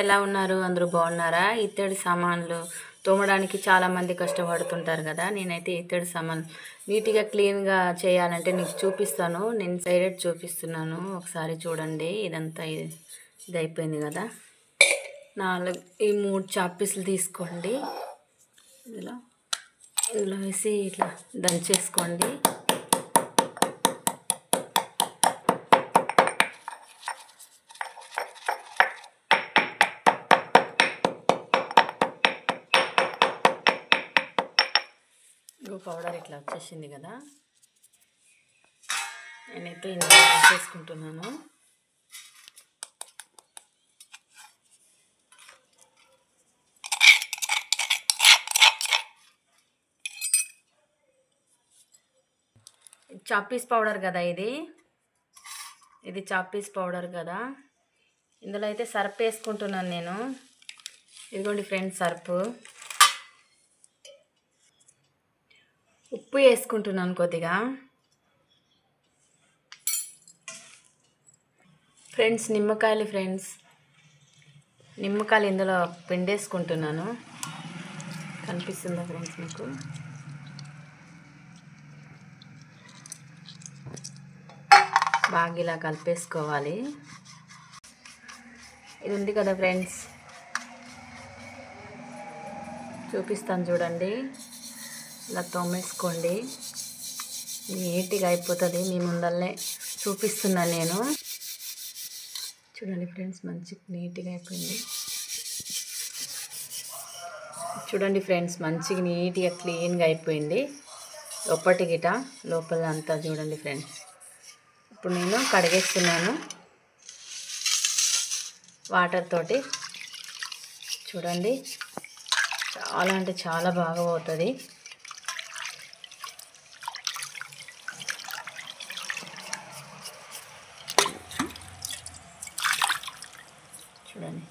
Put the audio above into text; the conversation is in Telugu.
ఎలా ఉన్నారు? అందరూ బాగున్నారా? ఇత్తడి సామాన్లు తోమడానికి చాలా మంది కష్టపడుతుంటారు కదా. నేనైతే ఇత్తడి సామాన్లు నీట్గా క్లీన్గా చేయాలంటే నీకు చూపిస్తాను. నేను సైడ్ చూపిస్తున్నాను, ఒకసారి చూడండి. ఇదంతా ఇది అయిపోయింది కదా. ఈ 3 చాపీసులు తీసుకోండి. ఇందులో వేసి ఇట్లా దంచేసుకోండి. పౌడర్ ఇట్లా వచ్చేసింది కదా. నేనైతే ఇందులో వేసేసుకుంటున్నాను. చాపీస్ పౌడర్ కదా, ఇది చాపీస్ పౌడర్ కదా. ఇందులో అయితే సర్ఫ్ వేసుకుంటున్నాను నేను. ఇదిగోండి ఫ్రెండ్స్, సర్ఫ్. ఉప్పు వేసుకుంటున్నాను కొద్దిగా. ఫ్రెండ్స్, నిమ్మకాయలు ఇందులో పిండేసుకుంటున్నాను. కనిపిస్తుందా ఫ్రెండ్స్ మీకు? బాగా ఇలా కలిపేసుకోవాలి. ఇది ఉంది కదా ఫ్రెండ్స్, చూపిస్తాను చూడండి. ఇలా తోమేసుకోండి, నీట్గా అయిపోతుంది. మీ ముందల్లే చూపిస్తున్నాను నేను. చూడండి ఫ్రెండ్స్, మంచిగా నీట్గా అయిపోయింది. చూడండి ఫ్రెండ్స్, మంచిగా నీట్గా క్లీన్గా అయిపోయింది. లోపల అంతా చూడండి ఫ్రెండ్స్. ఇప్పుడు నేను కడిగేస్తున్నాను వాటర్ తోటి. చూడండి, చాలా అంటే చాలా బాగా పోతుంది. చూడండి.